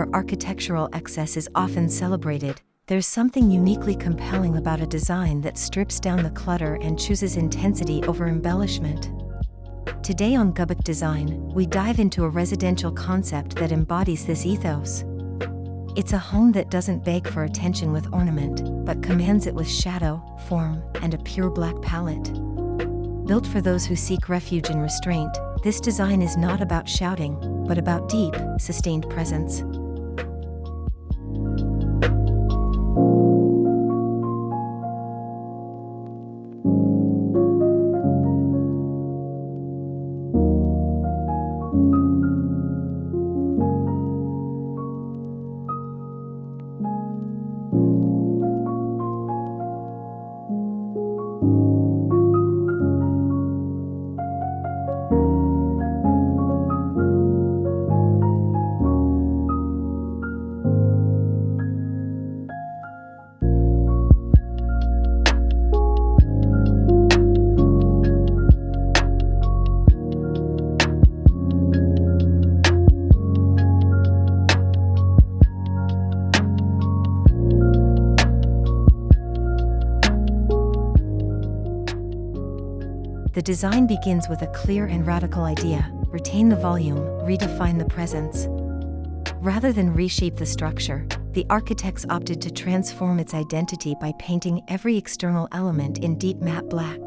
where architectural excess is often celebrated, there's something uniquely compelling about a design that strips down the clutter and chooses intensity over embellishment. Today on Gubuk Design, we dive into a residential concept that embodies this ethos. It's a home that doesn't beg for attention with ornament, but commands it with shadow, form, and a pure black palette. Built for those who seek refuge in restraint, this design is not about shouting, but about deep, sustained presence. The design begins with a clear and radical idea: retain the volume, redefine the presence. Rather than reshape the structure, the architects opted to transform its identity by painting every external element in deep matte black.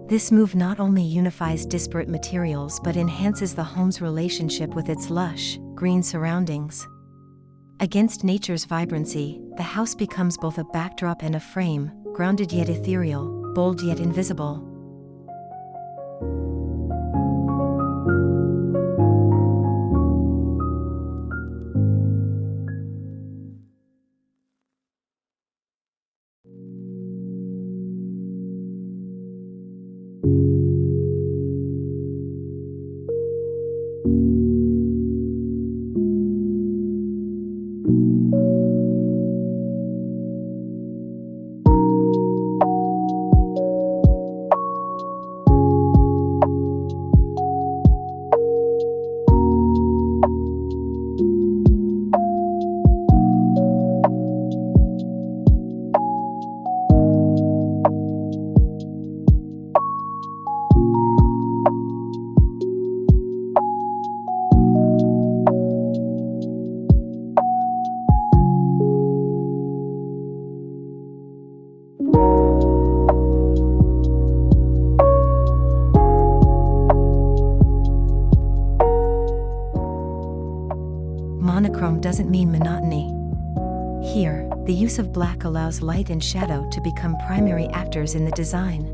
This move not only unifies disparate materials but enhances the home's relationship with its lush, green surroundings. Against nature's vibrancy, the house becomes both a backdrop and a frame, grounded yet ethereal, bold yet invisible. Monochrome doesn't mean monotony. Here, the use of black allows light and shadow to become primary actors in the design.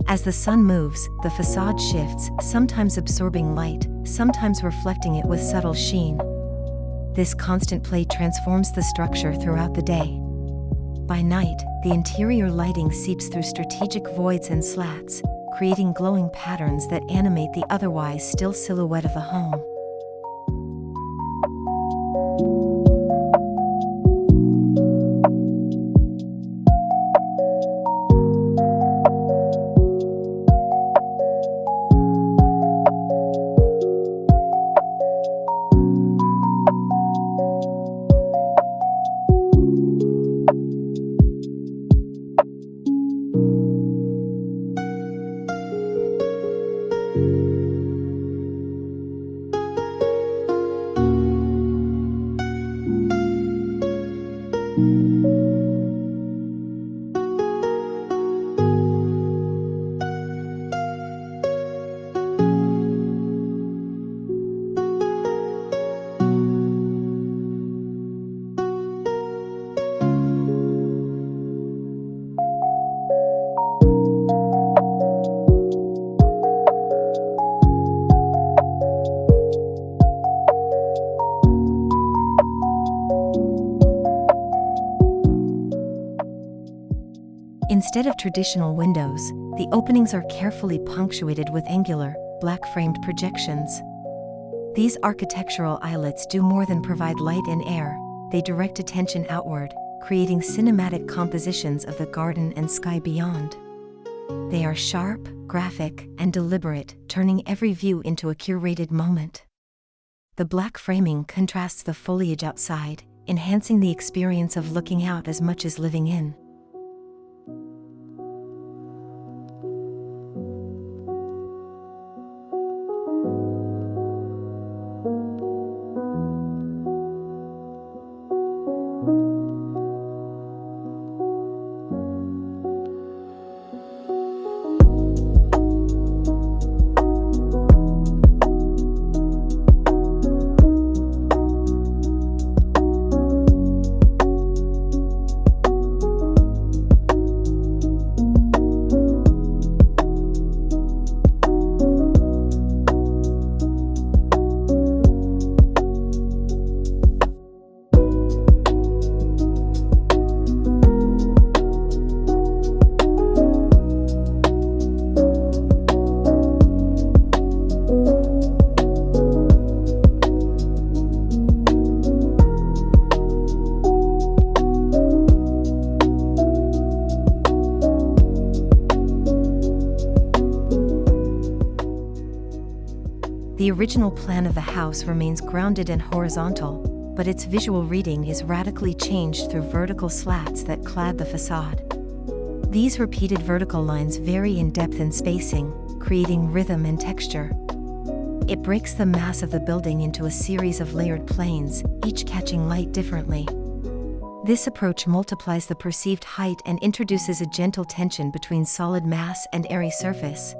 As the sun moves, the facade shifts, sometimes absorbing light, sometimes reflecting it with subtle sheen. This constant play transforms the structure throughout the day. By night, the interior lighting seeps through strategic voids and slats, creating glowing patterns that animate the otherwise still silhouette of the home. Instead of traditional windows, the openings are carefully punctuated with angular, black-framed projections. These architectural islets do more than provide light and air, they direct attention outward, creating cinematic compositions of the garden and sky beyond. They are sharp, graphic, and deliberate, turning every view into a curated moment. The black framing contrasts the foliage outside, enhancing the experience of looking out as much as living in. The original plan of the house remains grounded and horizontal, but its visual reading is radically changed through vertical slats that clad the facade. These repeated vertical lines vary in depth and spacing, creating rhythm and texture. It breaks the mass of the building into a series of layered planes, each catching light differently. This approach multiplies the perceived height and introduces a gentle tension between solid mass and airy surface.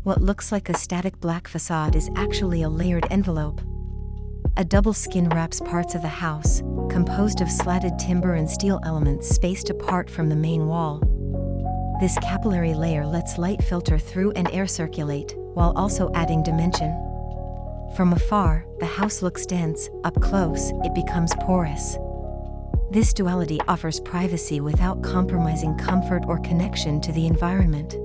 What looks like a static black facade is actually a layered envelope. A double skin wraps parts of the house, composed of slatted timber and steel elements spaced apart from the main wall. This capillary layer lets light filter through and air circulate, while also adding dimension. From afar, the house looks dense; up close, it becomes porous. This duality offers privacy without compromising comfort or connection to the environment.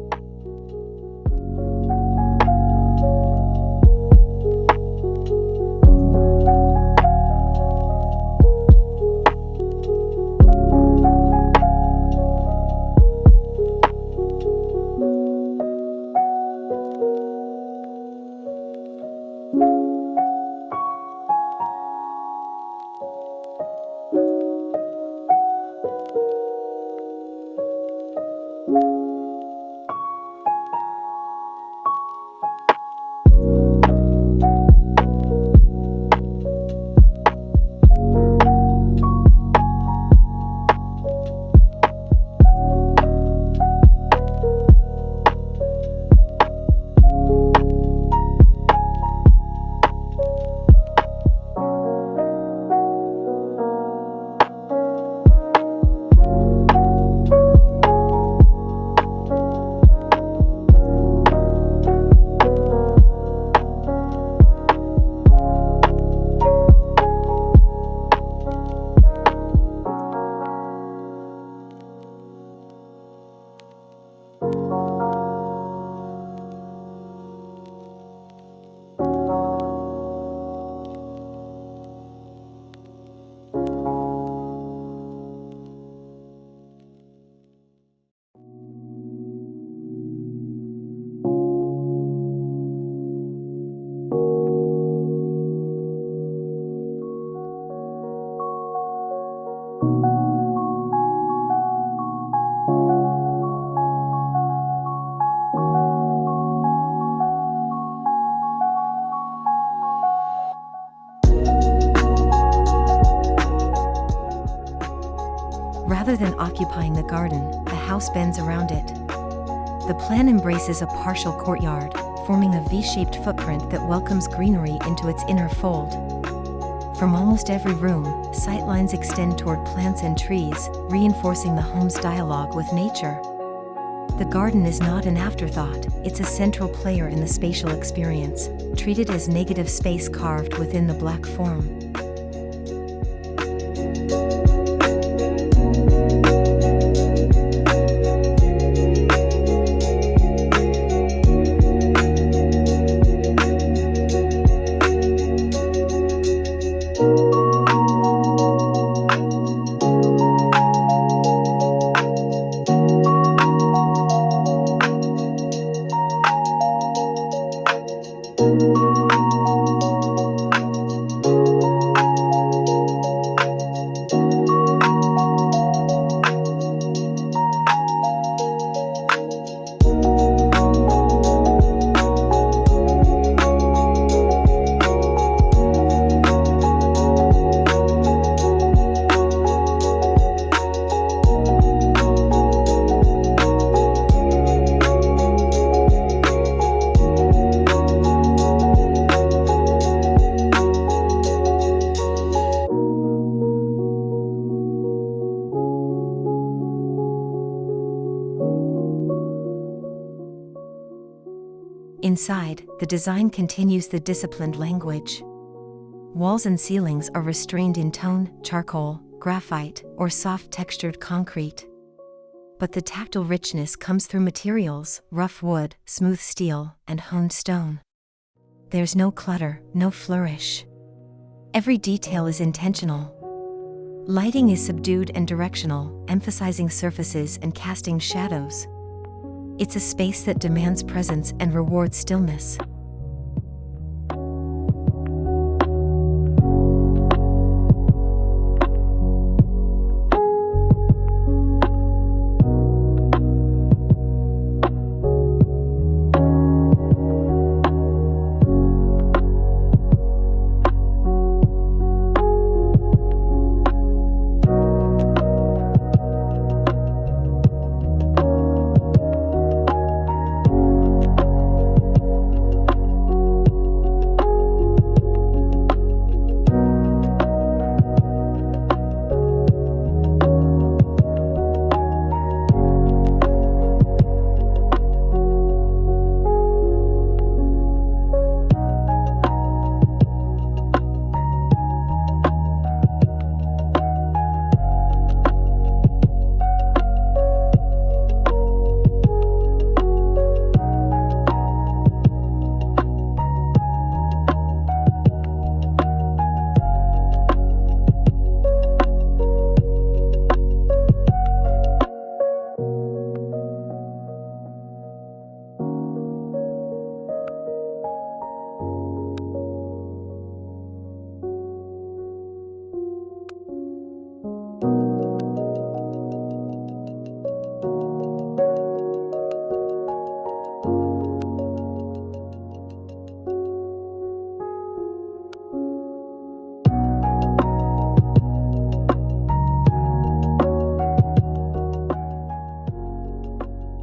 occupying the garden, the house bends around it. The plan embraces a partial courtyard, forming a V-shaped footprint that welcomes greenery into its inner fold. From almost every room, sightlines extend toward plants and trees, reinforcing the home's dialogue with nature. The garden is not an afterthought, it's a central player in the spatial experience, treated as negative space carved within the black form. Inside, the design continues the disciplined language. Walls and ceilings are restrained in tone, charcoal, graphite, or soft textured concrete. But the tactile richness comes through materials, rough wood, smooth steel, and honed stone. There's no clutter, no flourish. Every detail is intentional. Lighting is subdued and directional, emphasizing surfaces and casting shadows. It's a space that demands presence and rewards stillness.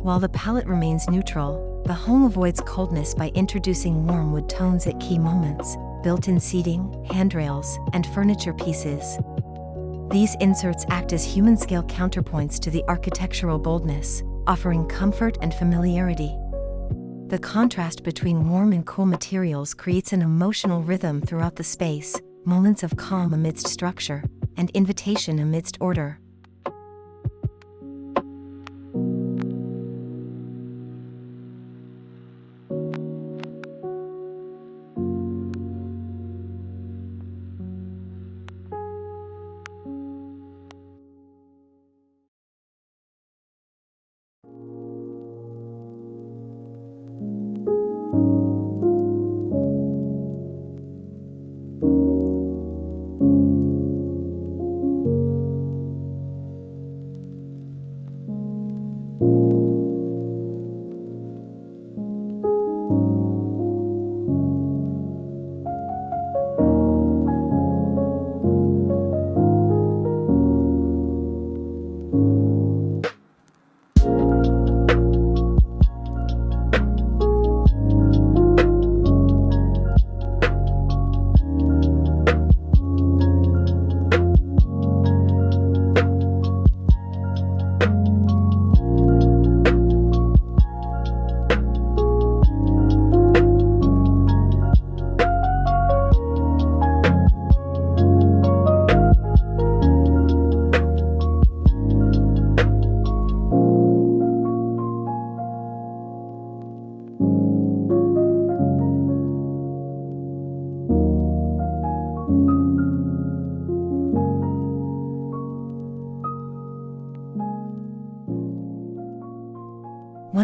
While the palette remains neutral, the home avoids coldness by introducing warm wood tones at key moments, built-in seating, handrails, and furniture pieces. These inserts act as human-scale counterpoints to the architectural boldness, offering comfort and familiarity. The contrast between warm and cool materials creates an emotional rhythm throughout the space, moments of calm amidst structure, and invitation amidst order.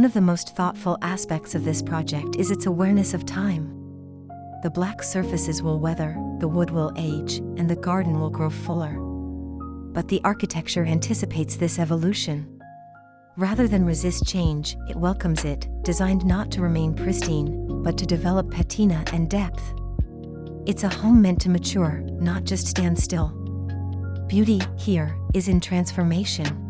of the most thoughtful aspects of this project is its awareness of time. The black surfaces will weather, the wood will age, and the garden will grow fuller. But the architecture anticipates this evolution. Rather than resist change, it welcomes it, designed not to remain pristine, but to develop patina and depth. It's a home meant to mature, not just stand still. Beauty, here, is in transformation.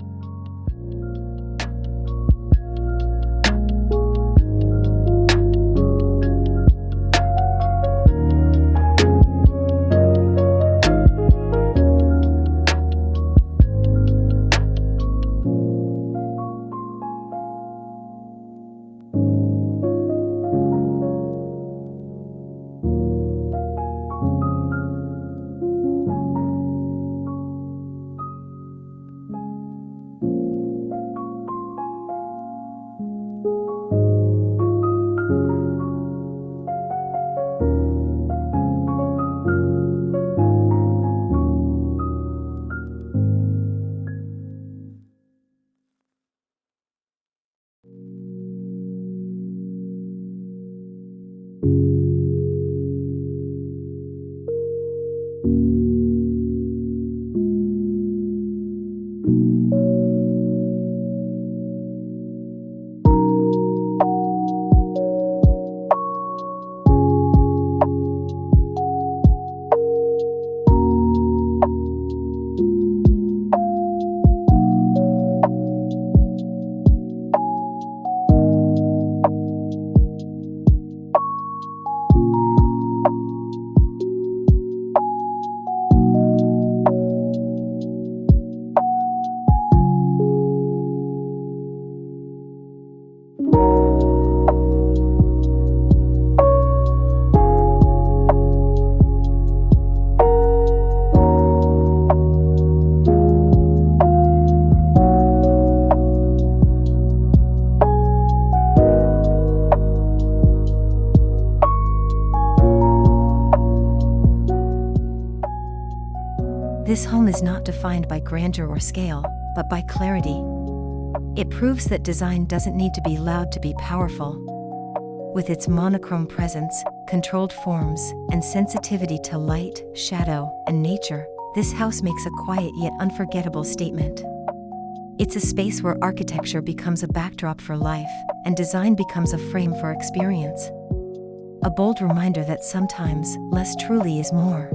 This home is not defined by grandeur or scale, but by clarity. It proves that design doesn't need to be loud to be powerful. With its monochrome presence, controlled forms, and sensitivity to light, shadow, and nature, this house makes a quiet yet unforgettable statement. It's a space where architecture becomes a backdrop for life, and design becomes a frame for experience. A bold reminder that sometimes, less truly is more.